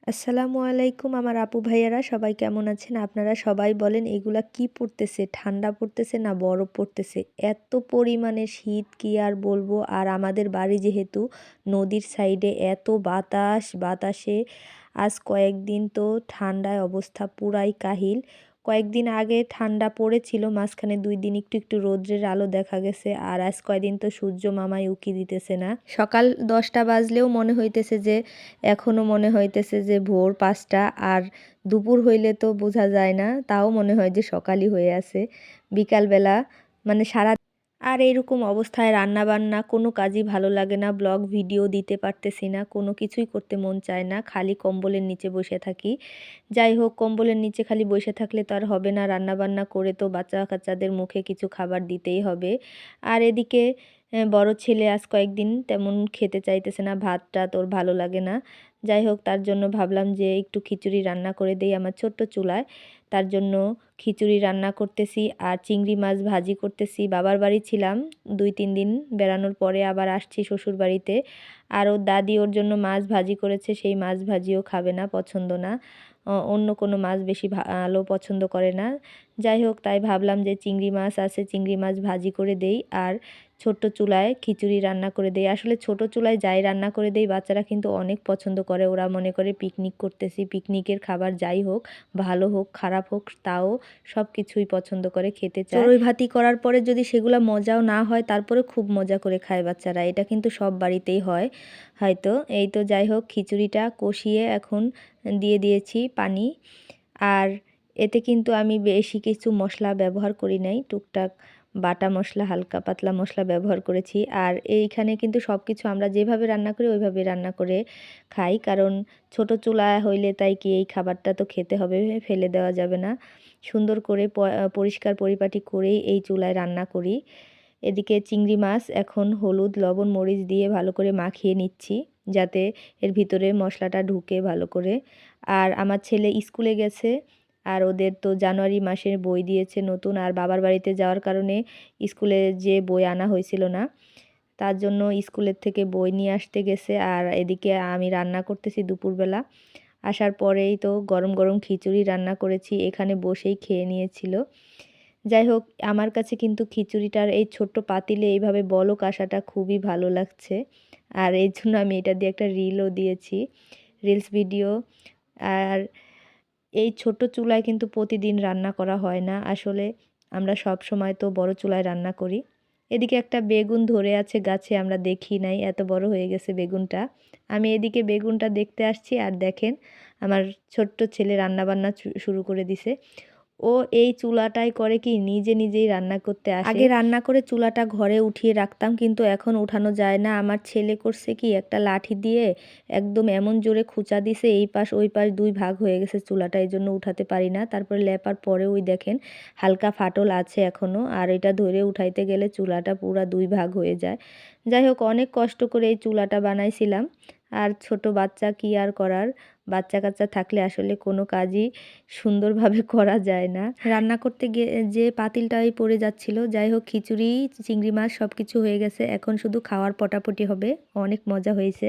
আসসালামু আলাইকুম আমার আপু ভাইয়ারা সবাই কেমন আছেন? আপনারা সবাই বলেন এগুলা কি পড়তেছে? ঠান্ডা পড়তেছে না বরফ পড়তেছে? এত পরিমাণে শীত কি আর বলবো। আর আমাদের বাড়ি যেহেতু নদীর সাইডে এত বাতাসে আজ কয়েকদিন তো ঠান্ডায় অবস্থা পুরাই কাহিল। কয়েকদিন আগে ঠান্ডা পড়েছিল, মাঝখানে 2 দিন একটু একটু রৌদ্রের আলো দেখা গেছে। আর আজ কয়দিন তো সূর্য মামাই উকি দিতেছে না। সকাল 10টা বাজলেও মনে হইতেছে যে এখনো মনে হইতেছে যে ভোর 5টা। আর দুপুর হইলে তো বোঝা যায় না, তাও মনে হয় যে সকালই হয়ে আছে। বিকালবেলা মানে সারা আর এরকম অবস্থায় রান্না বান্না কোনো কাজই ভালো লাগে না, ব্লগ ভিডিও দিতে পারতেছি না, কোনো কিছুই করতে মন চায় না, খালি কম্বলের নিচে বসে থাকি। যাই হোক, কম্বলের নিচে খালি বসে থাকলে তো আর হবে না, রান্না বান্না করে তো বাচ্চা কাচ্চাদের মুখে কিছু খাবার দিতেই হবে। আর এদিকে বড় ছেলে আজ কয়েকদিন তেমন খেতে চাইতেছে না, ভাত টাত ওর ভালো লাগে না। যাই হোক, তার জন্য ভাবলাম যে একটু খিচুড়ি রান্না করে দেই আমার ছোট্ট চুলায়। তার জন্য খিচুড়ি রান্না করতেছি আর চিংড়ি মাছ ভাজি করতেছি। বাবার বাড়ি ছিলাম 2-3 দিন, বেড়ানোর পরে আবার আসছি শ্বশুর বাড়িতে। আর ওর দাদি ওর জন্য মাছ ভাজি করেছে, সেই মাছ ভাজিও খাবে না, পছন্দ না। অন্য কোনো মাছ বেশি ভালো পছন্দ করে না। যাই হোক, তাই ভাবলাম যে চিংড়ি মাছ আছে, চিংড়ি মাছ ভাজি করে দেই আর ছোট্ট চুলায় খিচুড়ি রান্না করে দেই। আসলে ছোট চুলায় যাই রান্না করে দেই বাচ্চারা কিন্তু অনেক পছন্দ করে। ওরা মনে করে পিকনিক করতেছি, পিকনিকের খাবার যাই হোক, ভালো হোক খারাপ হোক, তাও সব কিছুই পছন্দ করে, খেতে চায়। চড়ুই ভাতি করার পরে যদি সেগুলা মজাও না হয়, তারপরে খুব মজা করে খায় বাচ্চারা। এটা কিন্তু সব বাড়িতেই হয় হয়তো। এই তো যাই হোক, খিচুড়িটা কষিয়ে এখন দিয়ে দিয়েছি পানি। আর এতে কিন্তু আমি বেশি কিছু মশলা ব্যবহার করি নাই, টুকটাক বাটা মশলা, হালকা পাতলা মশলা ব্যবহার করেছি। আর এইখানে কিন্তু সব কিছু আমরা যেভাবে রান্না করি ওইভাবে রান্না করে খাই, কারণ ছোট চুলা হইলে তাই কি এই খাবারটা তো খেতে হবে, ফেলে দেওয়া যাবে না। সুন্দর করে পরিষ্কার পরিপাটি করেই এই চুলায় রান্না করি। এদিকে চিংড়ি মাছ এখন হলুদ লবণ মরিচ দিয়ে ভালো করে মাখিয়ে নিচ্ছি, যাতে এর ভিতরে মশলাটা ঢুকে ভালো করে। আর আমার ছেলে স্কুলে গেছে, আর ওদের তো জানুয়ারি মাসের বই দিয়েছে নতুন। আর বাবার বাড়িতে যাওয়ার কারণে স্কুলে যে বই আনা হয়েছিল না, তার জন্য স্কুলের থেকে বই নিয়ে আসতে গেছে। আর এদিকে আমি রান্না করতেছি দুপুরবেলা। আসার পরেই তো গরম গরম খিচুড়ি রান্না করেছি, এখানে বসেই খেয়ে নিয়েছিল। যাই হোক, আমার কাছে কিন্তু খিচুড়িটার এই ছোট্ট পাতিলে এইভাবে বলক আসাটা খুবই ভালো লাগছে। আর এই জন্য আমি এটা দিয়ে একটা রিলও দিয়েছি, রিলস ভিডিও। আর এই ছোট চুলায় কিন্তু প্রতিদিন রান্না করা হয় না আসলে, আমরা সব সময় তো বড় চুলায় রান্না করি। এদিকে একটা বেগুন ধরে আছে গাছে, আমরা দেখি নাই, এত বড় হয়ে গেছে বেগুনটা। আমি এদিকে বেগুনটা দেখতে আসছি, আর দেখেন আমার ছোট্ট ছেলে রান্না বান্না শুরু করে দিছে। ও এই চুলাটায় করে কি নিজে নিজেই রান্না করতে আসে। আগে রান্না করে চুলাটা ঘরে উঠিয়ে রাখতাম, কিন্তু এখন উঠানো যায় না। আমার ছেলে করছে কি, একটা লাঠি দিয়ে একদম এমন জোরে খুঁচা দিছে, এই পাশ ওই পাশ 2 ভাগ হয়ে গেছে চুলাটা, এই জন্য উঠাতে পারি না। তারপরে লেপার পরে ওই দেখেন হালকা ফাটল আছে এখনো, আর এটা ধরে উঠাইতে গেলে চুলাটা পুরা 2 ভাগ হয়ে যায়। যাই হোক, অনেক কষ্ট করে এই চুলাটা বানাইছিলাম। আর ছোট বাচ্চা কি আর করার, বাচ্চা কাচ্চা থাকলে আসলে কোনো কাজই সুন্দরভাবে করা যায় না। রান্না করতে গিয়ে যে পাতিলটাই পড়ে যাচ্ছিল। যাই হোক, খিচুড়ি চিংড়ি মাছ সব কিছু হয়ে গেছে, এখন শুধু খাওয়ার পটাপটি হবে। অনেক মজা হয়েছে।